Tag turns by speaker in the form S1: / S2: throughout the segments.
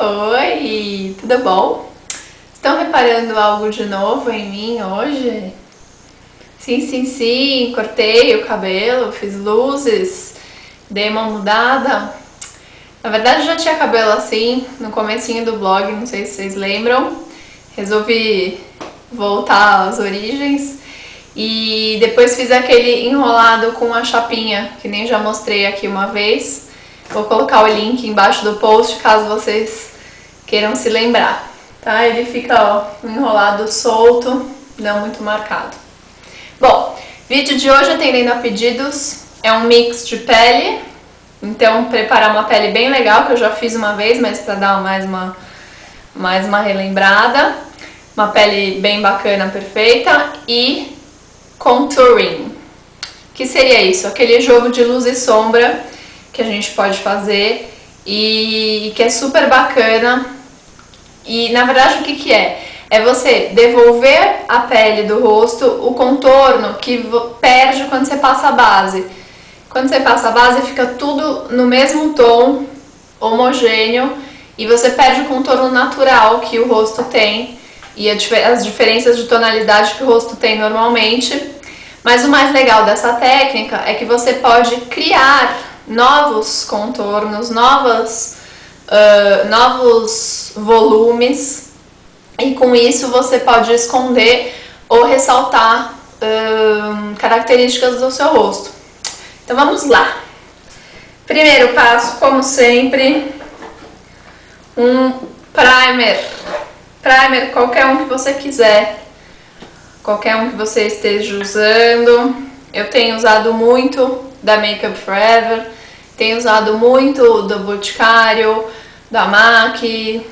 S1: Oi, tudo bom? Estão reparando algo de novo em mim hoje? Sim, cortei o cabelo, fiz luzes, dei uma mudada. Na verdade eu já tinha cabelo assim no comecinho do blog, não sei se vocês lembram. Resolvi voltar às origens e depois fiz aquele enrolado com a chapinha, que nem já mostrei aqui uma vez. Vou colocar o link embaixo do post caso vocês queiram se lembrar, tá? Ele fica, ó, enrolado solto, não muito marcado. Bom, vídeo de hoje atendendo a pedidos, é um mix de pele, então preparar uma pele bem legal, que eu já fiz uma vez, mas para dar mais uma relembrada, uma pele bem bacana, perfeita, e contouring. O que seria isso? Aquele jogo de luz e sombra que a gente pode fazer e que é super bacana. E na verdade o que é? É você devolver a pele do rosto, o contorno que perde quando você passa a base. Quando você passa a base fica tudo no mesmo tom, homogêneo, e você perde o contorno natural que o rosto tem e as diferenças de tonalidade que o rosto tem normalmente. Mas o mais legal dessa técnica é que você pode criar novos contornos, novos volumes, e com isso você pode esconder ou ressaltar características do seu rosto. Então vamos lá. Primeiro passo, como sempre, um primer. Primer, qualquer um que você quiser, qualquer um que você esteja usando. Eu tenho usado muito da Make Up For Ever, tenho usado muito do Boticário, da MAC,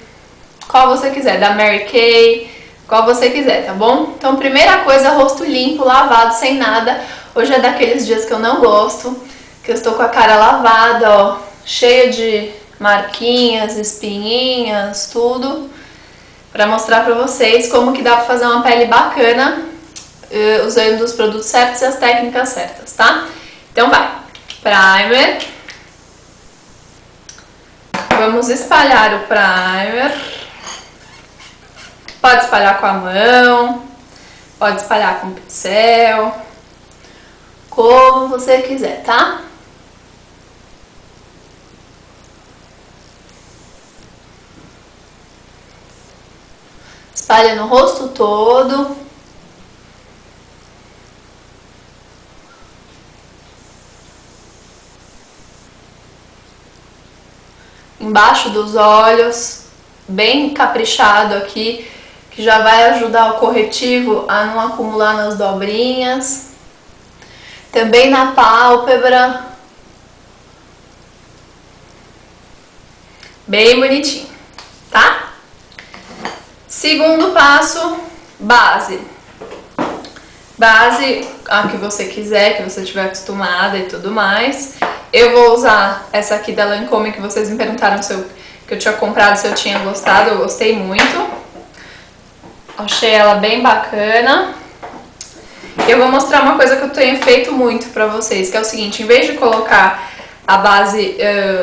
S1: qual você quiser, da Mary Kay, qual você quiser, tá bom? Então, primeira coisa, rosto limpo, lavado, sem nada. Hoje é daqueles dias que eu não gosto, que eu estou com a cara lavada, ó, cheia de marquinhas, espinhinhas, tudo, pra mostrar pra vocês como que dá pra fazer uma pele bacana usando os produtos certos e as técnicas certas, tá? Então vai, primer, vamos espalhar o primer, pode espalhar com a mão, pode espalhar com o pincel, como você quiser, tá? Espalha no rosto todo. Embaixo dos olhos, bem caprichado aqui, que já vai ajudar o corretivo a não acumular nas dobrinhas. Também na pálpebra. Bem bonitinho, tá? Segundo passo, base. Base, a que você quiser, que você estiver acostumada e tudo mais. Eu vou usar essa aqui da Lancôme, que vocês me perguntaram que eu tinha comprado, se eu tinha gostado. Eu gostei muito. Achei ela bem bacana. Eu vou mostrar uma coisa que eu tenho feito muito pra vocês, que é o seguinte: em vez de colocar a base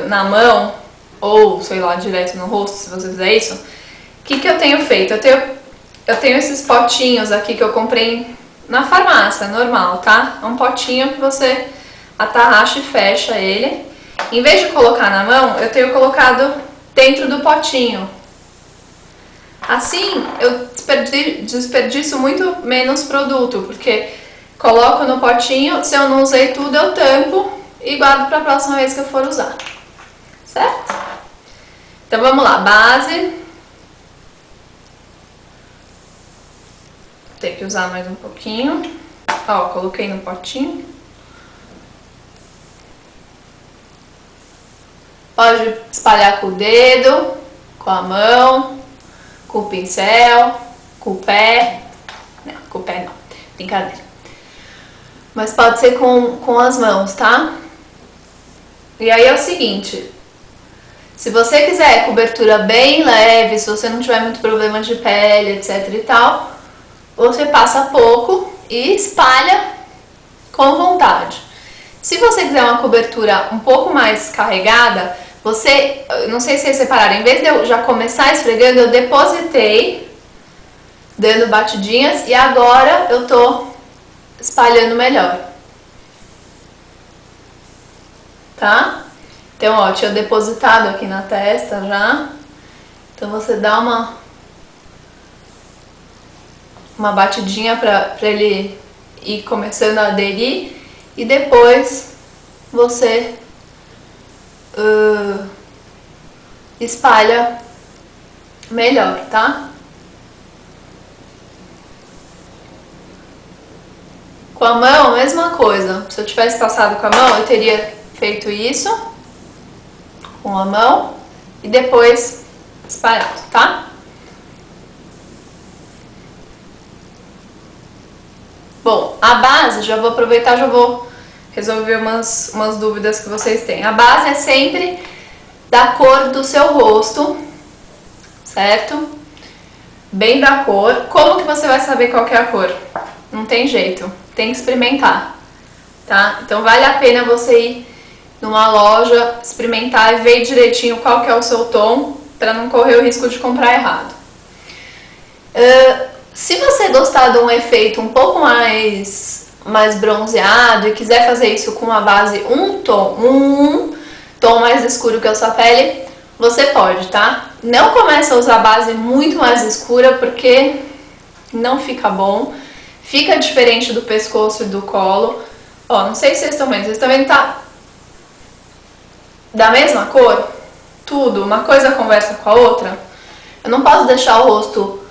S1: na mão, ou sei lá, direto no rosto, se você fizer isso, o que eu tenho feito? Eu tenho esses potinhos aqui que eu comprei na farmácia, normal, tá? É um potinho que você atarracha e fecha ele. Em vez de colocar na mão, eu tenho colocado dentro do potinho. Assim, eu desperdiço muito menos produto, porque coloco no potinho, se eu não usei tudo, eu tampo e guardo para a próxima vez que eu for usar. Certo? Então vamos lá, base. Vou ter que usar mais um pouquinho. Ó, coloquei no potinho. Pode espalhar com o dedo, com a mão, com o pincel, com o pé. Não, com o pé não, brincadeira. Mas pode ser com as mãos, tá? E aí é o seguinte: se você quiser cobertura bem leve, se você não tiver muito problema de pele, etc e tal, você passa pouco e espalha com vontade. Se você quiser uma cobertura um pouco mais carregada, não sei se vocês separaram, em vez de eu já começar esfregando, eu depositei, dando batidinhas, e agora eu tô espalhando melhor. Tá? Então, ó, tinha depositado aqui na testa já. Então você dá uma batidinha pra ele ir começando a aderir. E depois você espalha melhor, tá? Com a mão, a mesma coisa. Se eu tivesse passado com a mão, eu teria feito isso com a mão e depois espalhado, tá? Bom, a base, já vou aproveitar, já vou resolver umas dúvidas que vocês têm. A base é sempre da cor do seu rosto, certo? Bem da cor. Como que você vai saber qual que é a cor? Não tem jeito, tem que experimentar, tá? Então vale a pena você ir numa loja, experimentar e ver direitinho qual que é o seu tom, para não correr o risco de comprar errado. Se você gostar de um efeito um pouco mais bronzeado e quiser fazer isso com uma base um tom mais escuro que a sua pele, você pode, tá? Não comece a usar base muito mais escura porque não fica bom, fica diferente do pescoço e do colo. Ó, não sei se vocês estão vendo, tá da mesma cor? Tudo, uma coisa conversa com a outra. Eu não posso deixar o rosto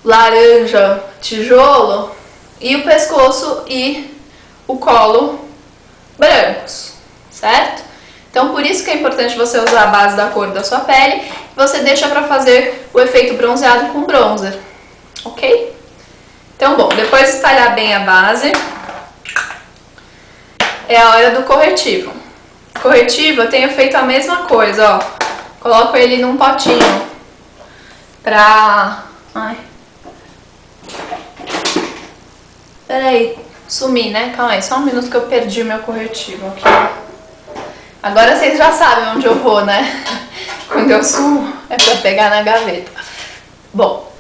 S1: laranja, tijolo, e o pescoço e o colo brancos, certo? Então por isso que é importante você usar a base da cor da sua pele, e você deixa para fazer o efeito bronzeado com bronzer, ok? Então bom, depois de espalhar bem a base, é a hora do corretivo. Corretivo eu tenho feito a mesma coisa, ó. Coloco ele num potinho pra... Ai. Peraí, sumi, né? Calma aí, só um minuto que eu perdi o meu corretivo aqui. Agora vocês já sabem onde eu vou, né? Quando eu sumo, é pra pegar na gaveta. Bom,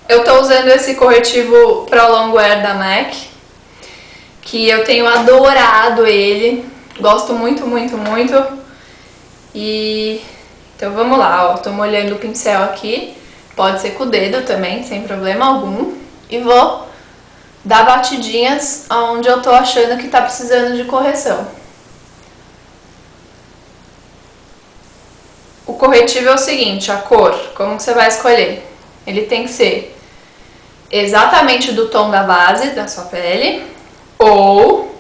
S1: eu tô usando esse corretivo Pro Longwear da MAC, que eu tenho adorado ele. Gosto muito, muito, muito. E então vamos lá, ó. Tô molhando o pincel aqui. Pode ser com o dedo também, sem problema algum. E vou dar batidinhas onde eu tô achando que tá precisando de correção. O corretivo é o seguinte, a cor, como que você vai escolher? Ele tem que ser exatamente do tom da base da sua pele, ou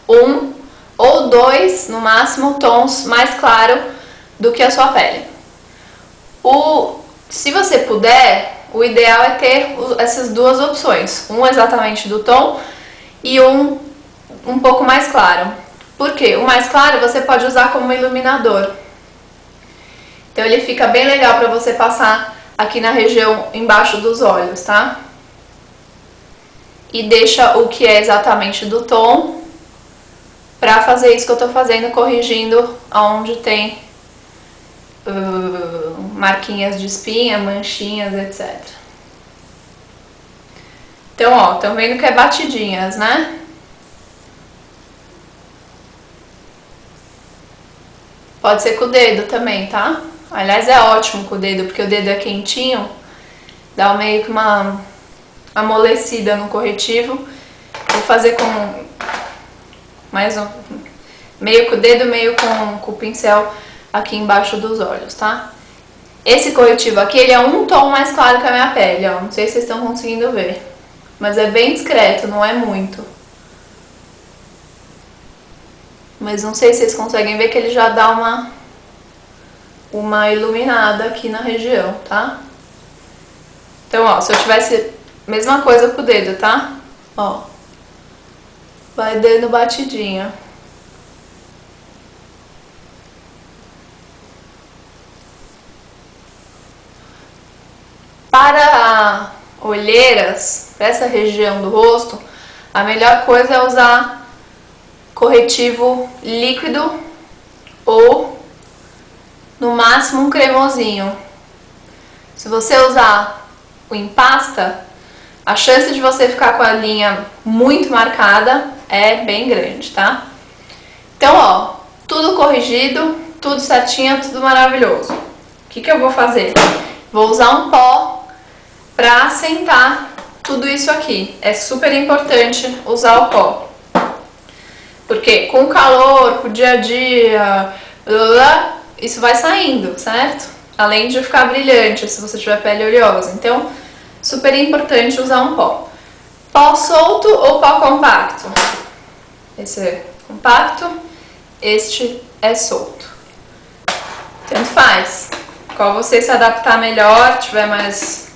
S1: um ou dois, no máximo, tons mais claros do que a sua pele. Se você puder, o ideal é ter essas duas opções, um exatamente do tom e um pouco mais claro. Por quê? O mais claro você pode usar como iluminador. Então ele fica bem legal para você passar aqui na região embaixo dos olhos, tá? E deixa o que é exatamente do tom pra fazer isso que eu tô fazendo, corrigindo aonde tem marquinhas de espinha, manchinhas, etc. Então, ó, estão vendo que é batidinhas, né? Pode ser com o dedo também, tá? Aliás, é ótimo com o dedo, porque o dedo é quentinho, dá meio que uma amolecida no corretivo. Vou fazer com mais um, meio com o dedo, meio com o pincel aqui embaixo dos olhos, tá? Esse corretivo aqui, ele é um tom mais claro que a minha pele, ó. Não sei se vocês estão conseguindo ver, mas é bem discreto, não é muito. Mas não sei se vocês conseguem ver que ele já dá uma iluminada aqui na região, tá? Então, ó, se eu tivesse mesma coisa com o dedo, tá? Ó, vai dando batidinha. Para olheiras, para essa região do rosto, a melhor coisa é usar corretivo líquido ou no máximo um cremosinho. Se você usar o em pasta, a chance de você ficar com a linha muito marcada é bem grande, tá? Então, ó, tudo corrigido, tudo certinho, tudo maravilhoso. O que eu vou fazer? Vou usar um pó pra assentar tudo isso aqui. É super importante usar o pó. Porque com o calor, com o dia a dia, isso vai saindo, certo? Além de ficar brilhante se você tiver pele oleosa. Então, super importante usar um pó. Pó solto ou pó compacto? Esse é compacto, este é solto. Tanto faz. Qual você se adaptar melhor, tiver mais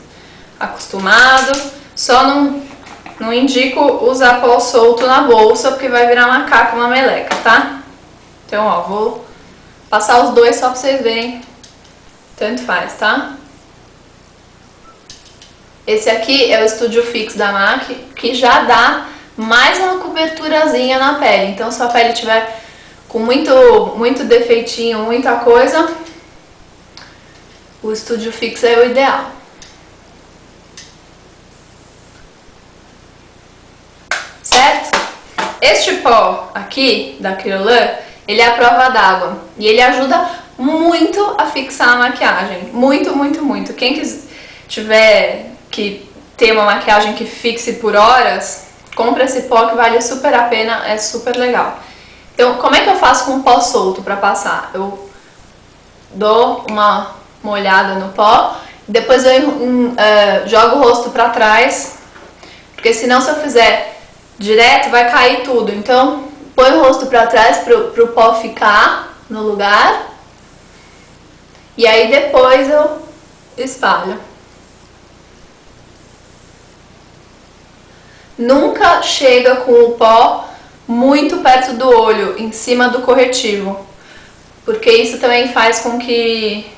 S1: acostumado. Só não indico usar pó solto na bolsa, porque vai virar macaco, uma meleca, tá? Então, ó, vou passar os dois só pra vocês verem. Tanto faz, tá? Esse aqui é o Studio Fix da MAC, que já dá mais uma coberturazinha na pele. Então, se a pele tiver com muito defeitinho, muita coisa, o Studio Fix é o ideal. Certo? Este pó aqui da Kryolan, ele é a prova d'água e ele ajuda muito a fixar a maquiagem. Muito, muito, muito. Quem tiver que ter uma maquiagem que fixe por horas, compra esse pó que vale super a pena, é super legal. Então, como é que eu faço com o pó solto para passar? Eu dou uma molhada no pó, depois eu jogo o rosto para trás, porque senão se eu fizer direto vai cair tudo. Então, põe o rosto para trás pro pó ficar no lugar. E aí depois eu espalho. Nunca chega com o pó muito perto do olho, em cima do corretivo, porque isso também faz com que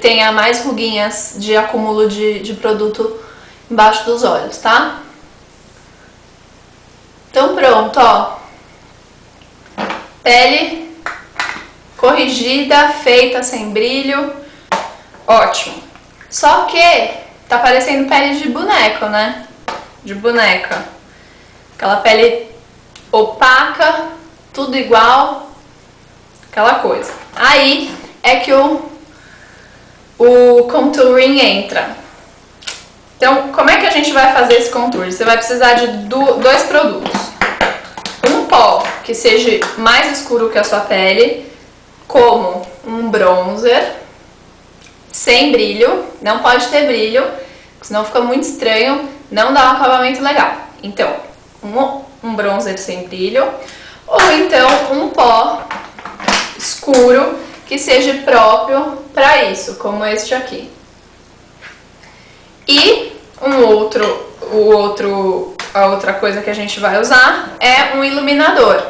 S1: tenha mais ruguinhas de acúmulo de produto embaixo dos olhos, tá? Então pronto, ó. Pele corrigida, feita sem brilho, ótimo. Só que tá parecendo pele de boneco, né? De boneca. Aquela pele opaca, tudo igual, aquela coisa. Aí é que o contouring entra. Então, como é que a gente vai fazer esse contour? Você vai precisar de dois produtos. Um pó que seja mais escuro que a sua pele, como um bronzer, sem brilho, não pode ter brilho, senão fica muito estranho, não dá um acabamento legal. Então, um bronzer sem brilho, ou então um pó escuro que seja próprio para isso, como este aqui. E a outra coisa que a gente vai usar é um iluminador.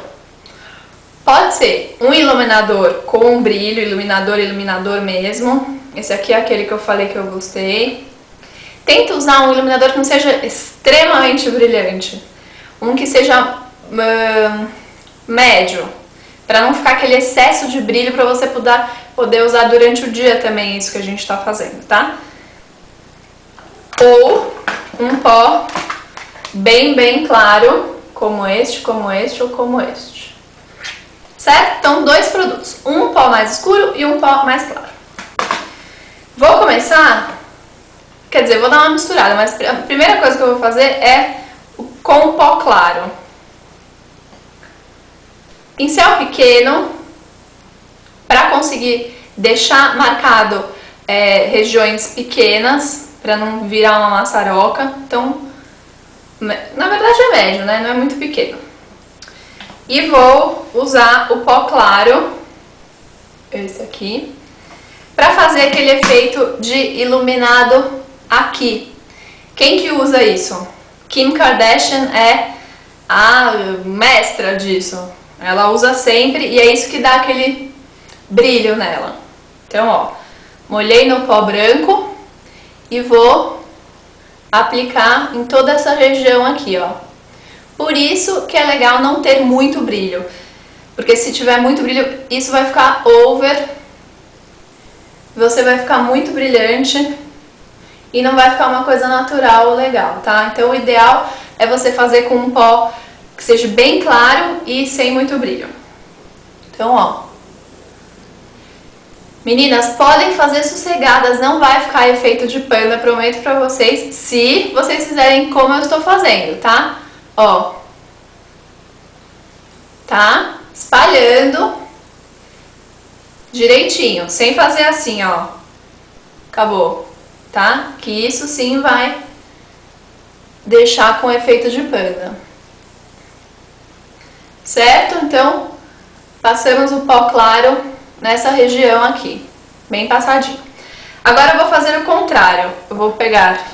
S1: Pode ser um iluminador com brilho, iluminador mesmo. Esse aqui é aquele que eu falei que eu gostei. Tenta usar um iluminador que não seja extremamente brilhante. Um que seja médio, para não ficar aquele excesso de brilho, para você poder usar durante o dia também, isso que a gente está fazendo, tá? Ou um pó bem claro, como este ou como este. Certo? Então, dois produtos. Um pó mais escuro e um pó mais claro. Vou começar, quer dizer, vou dar uma misturada, mas a primeira coisa que eu vou fazer é com o pó claro. Pincel pequeno, para conseguir deixar marcado regiões pequenas, para não virar uma maçaroca. Então, na verdade é médio, né? Não é muito pequeno. E vou usar o pó claro, esse aqui, para fazer aquele efeito de iluminado aqui. Quem que usa isso? Kim Kardashian é a mestra disso. Ela usa sempre e é isso que dá aquele brilho nela. Então, ó, molhei no pó branco e vou aplicar em toda essa região aqui, ó. Por isso que é legal não ter muito brilho, porque se tiver muito brilho, isso vai ficar over você vai ficar muito brilhante e não vai ficar uma coisa natural legal, tá? Então o ideal é você fazer com um pó que seja bem claro e sem muito brilho. Então, ó. Meninas, podem fazer sossegadas, não vai ficar efeito de panda, prometo pra vocês, se vocês fizerem como eu estou fazendo, tá? Ó. Tá? Espalhando direitinho, sem fazer assim, ó. Acabou, tá? Que isso sim vai deixar com efeito de panda. Certo? Então, passamos o pó claro nessa região aqui, bem passadinho. Agora eu vou fazer o contrário. Eu vou pegar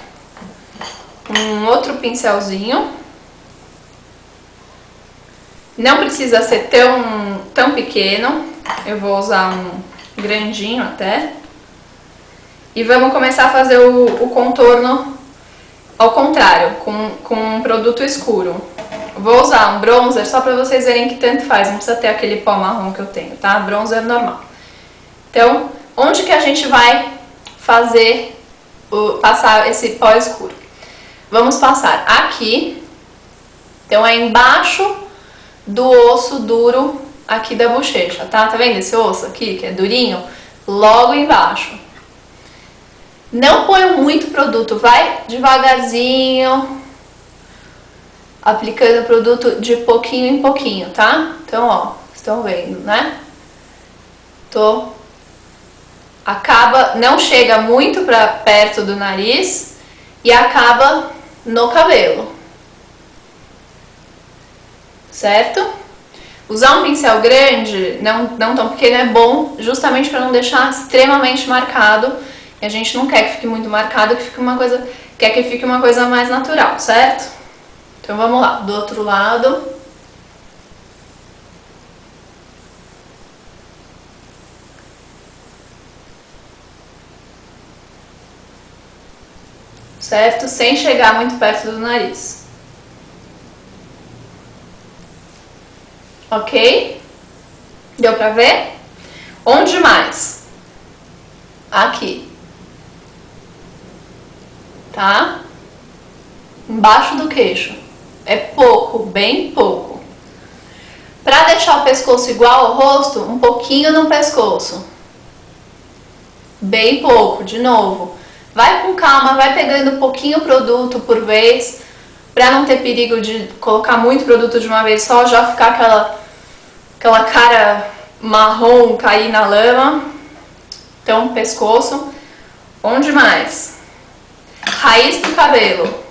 S1: um outro pincelzinho. Não precisa ser tão pequeno. Eu vou usar um grandinho até. E vamos começar a fazer o contorno ao contrário, com um produto escuro. Vou usar um bronzer só pra vocês verem que tanto faz, não precisa ter aquele pó marrom que eu tenho, tá? Bronzer normal. Então, onde que a gente vai fazer, passar esse pó escuro? Vamos passar aqui, então é embaixo do osso duro aqui da bochecha, tá? Tá vendo esse osso aqui, que é durinho? Logo embaixo. Não ponho muito produto, vai devagarzinho, aplicando o produto de pouquinho em pouquinho, tá? Então, ó, estão vendo, né? Acaba, não chega muito pra perto do nariz e acaba no cabelo. Certo? Usar um pincel grande, não tão pequeno, é bom justamente para não deixar extremamente marcado. E a gente não quer que fique muito marcado, quer que fique uma coisa mais natural, certo? Então vamos lá, do outro lado. Certo? Sem chegar muito perto do nariz. Ok? Deu pra ver? Onde mais? Aqui. Tá? Embaixo do queixo. É pouco, bem pouco. Pra deixar o pescoço igual ao rosto, um pouquinho no pescoço. Bem pouco, de novo. Vai com calma, vai pegando um pouquinho produto por vez, pra não ter perigo de colocar muito produto de uma vez só, já ficar aquela cara marrom, cair na lama. Então, pescoço. Onde mais? Raiz do cabelo.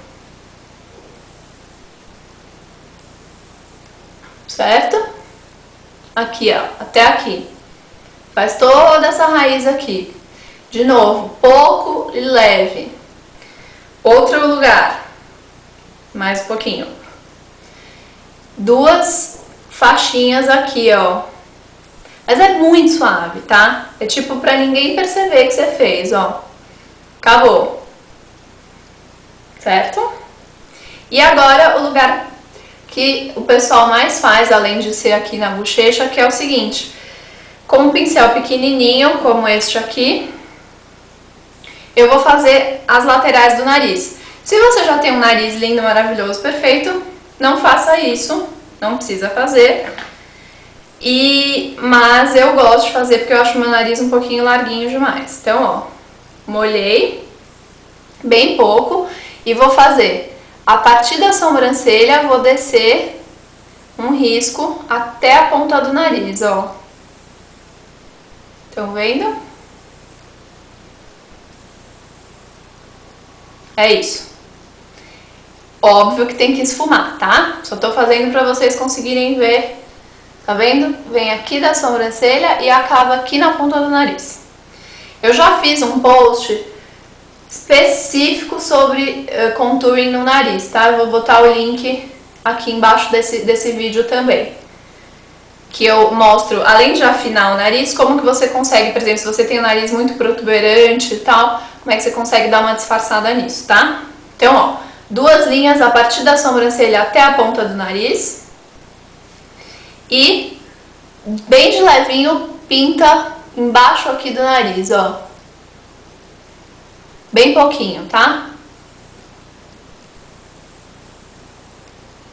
S1: Certo? Aqui, ó, até aqui. Faz toda essa raiz aqui. De novo, pouco e leve. Outro lugar. Mais um pouquinho. Duas faixinhas aqui, ó. Mas é muito suave, tá? É tipo pra ninguém perceber que você fez, ó. Acabou. Certo? E agora o lugar que o pessoal mais faz, além de ser aqui na bochecha, que é o seguinte. Com um pincel pequenininho, como este aqui, eu vou fazer as laterais do nariz. Se você já tem um nariz lindo, maravilhoso, perfeito, não faça isso, não precisa fazer. Mas eu gosto de fazer porque eu acho meu nariz um pouquinho larguinho demais. Então, ó, molhei bem pouco e vou fazer a partir da sobrancelha, vou descer um risco até a ponta do nariz, ó. Estão vendo? É isso. Óbvio que tem que esfumar, tá? Só tô fazendo pra vocês conseguirem ver. Tá vendo? Vem aqui da sobrancelha e acaba aqui na ponta do nariz. Eu já fiz um post específico sobre contouring no nariz, tá? Eu vou botar o link aqui embaixo desse vídeo também. Que eu mostro, além de afinar o nariz, como que você consegue, por exemplo, se você tem o nariz muito protuberante e tal, como é que você consegue dar uma disfarçada nisso, tá? Então, ó, duas linhas a partir da sobrancelha até a ponta do nariz. E, bem de levinho, pinta embaixo aqui do nariz, ó. Bem pouquinho, tá?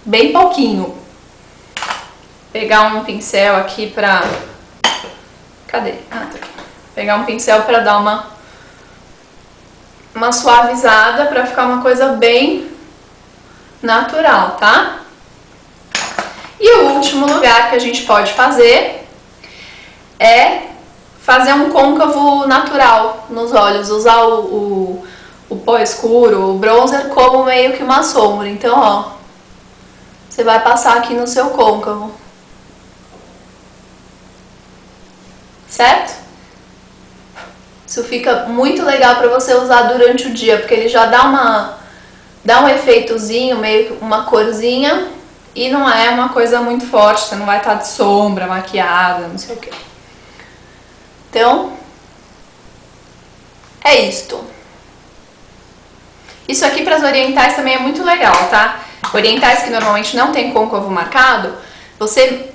S1: Bem pouquinho. Pegar um pincel aqui pra... Cadê? Ah, tá aqui. Pegar um pincel pra dar uma suavizada, pra ficar uma coisa bem natural, tá? E o último lugar que a gente pode fazer é fazer um côncavo natural nos olhos, usar o pó escuro, o bronzer, como meio que uma sombra. Então, ó, você vai passar aqui no seu côncavo, certo? Isso fica muito legal para você usar durante o dia, porque ele já dá um efeitozinho, meio que uma corzinha, e não é uma coisa muito forte, você não vai estar de sombra, maquiada, não sei o que. Então, é isto. Isso aqui para as orientais também é muito legal, tá? Orientais que normalmente não tem côncavo marcado, você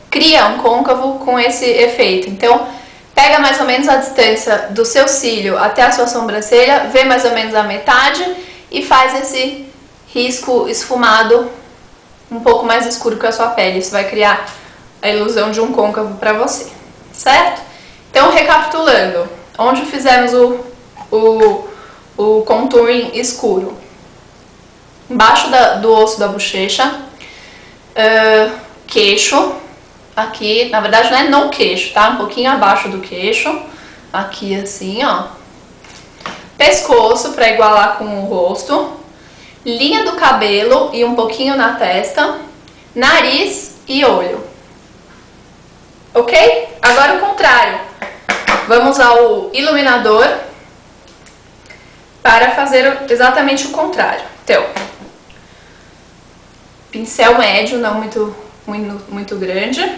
S1: cria um côncavo com esse efeito. Então, pega mais ou menos a distância do seu cílio até a sua sobrancelha, vê mais ou menos a metade e faz esse risco esfumado um pouco mais escuro que a sua pele. Isso vai criar a ilusão de um côncavo para você, certo? Então, recapitulando, onde fizemos o contouring escuro? Embaixo do osso da bochecha, queixo, aqui, na verdade não é no queixo, tá? Um pouquinho abaixo do queixo, aqui assim, ó. Pescoço, para igualar com o rosto. Linha do cabelo e um pouquinho na testa. Nariz e olho. Ok? Agora o contrário. Vamos ao iluminador para fazer exatamente o contrário. Então, pincel médio, não muito grande.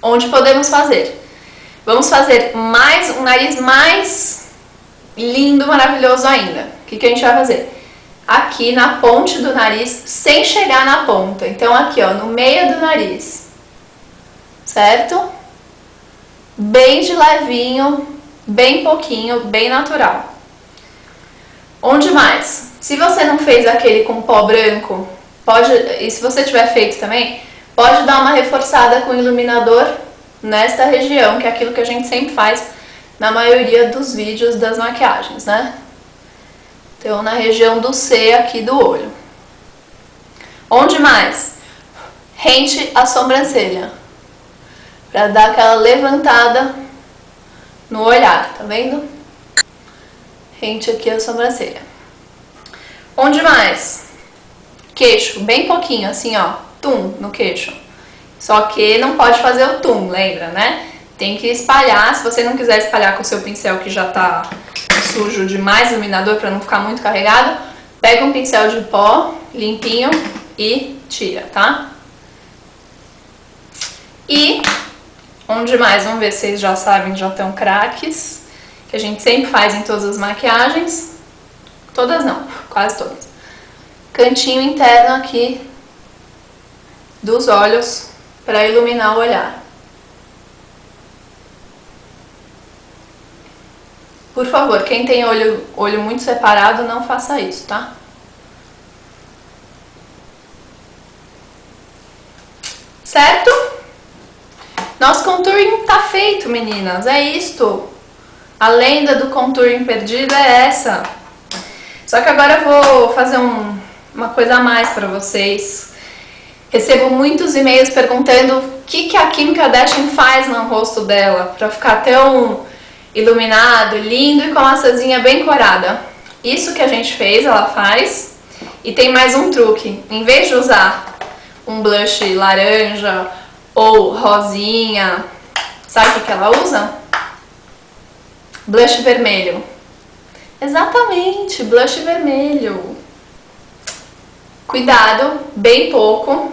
S1: Onde podemos fazer? Vamos fazer um nariz mais lindo, maravilhoso ainda. O que a gente vai fazer? Aqui na ponte do nariz, sem chegar na ponta. Então aqui, ó, no meio do nariz. Certo? Bem de levinho, bem pouquinho, bem natural. Onde mais? Se você não fez aquele com pó branco, e se você tiver feito também, pode dar uma reforçada com o iluminador nesta região, que é aquilo que a gente sempre faz na maioria dos vídeos das maquiagens, né? Então, na região do C aqui do olho. Onde mais? Rente a sobrancelha, para dar aquela levantada no olhar, tá vendo? Rente aqui a sobrancelha. Onde mais? Queixo, bem pouquinho, assim, ó, tum, no queixo. Só que não pode fazer o tum, lembra, né? Tem que espalhar. Se você não quiser espalhar com o seu pincel que já tá sujo demais, iluminador, para não ficar muito carregado, pega um pincel de pó limpinho e tira, tá? E onde mais? Vamos ver se vocês já sabem, já estão craques, que a gente sempre faz em todas as maquiagens. Todas não, quase todas. Cantinho interno aqui dos olhos para iluminar o olhar. Por favor, quem tem olho muito separado, não faça isso, tá? Certo? Nosso contouring tá feito, meninas. É isto. A lenda do contouring perdido é essa. Só que agora eu vou fazer uma coisa a mais pra vocês. Recebo muitos e-mails perguntando o que a Kim Kardashian faz no rosto dela pra ficar tão iluminado, lindo e com a maçãzinha bem corada. Isso que a gente fez, ela faz. E tem mais um truque. Em vez de usar um blush laranja ou rosinha, sabe o que ela usa? Blush vermelho. Exatamente, blush vermelho. Cuidado, bem pouco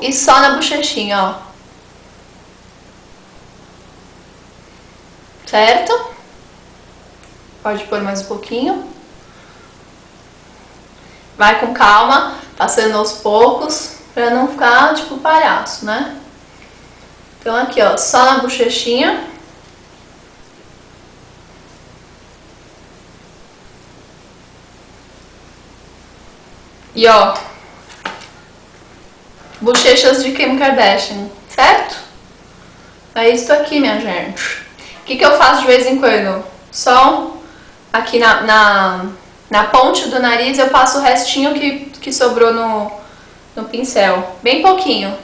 S1: e só na bochechinha, ó. Certo? Pode pôr mais um pouquinho. Vai com calma, passando aos poucos, pra não ficar tipo palhaço, né? Então aqui, ó, só na bochechinha. E ó, bochechas de Kim Kardashian, certo? É isso aqui, minha gente. O que eu faço de vez em quando? Só aqui na ponte do nariz eu passo o restinho que sobrou no pincel. Bem pouquinho.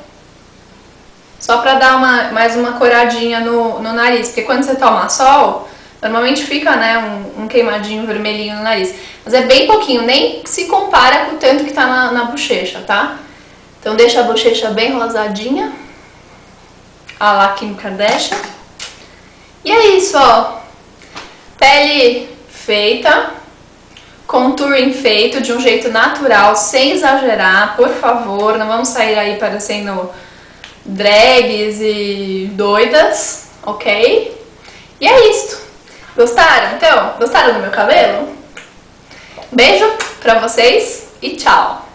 S1: Só pra dar mais uma coradinha no nariz. Porque quando você toma sol, normalmente fica, né, um queimadinho vermelhinho no nariz. Mas é bem pouquinho, nem se compara com o tanto que tá na bochecha, tá? Então deixa a bochecha bem rosadinha. A lá Kim Kardashian. E é isso, ó. Pele feita. Contouring feito de um jeito natural, sem exagerar, por favor. Não vamos sair aí parecendo drags e doidas, ok? E é isto. Gostaram? Então, gostaram do meu cabelo? Beijo pra vocês e tchau!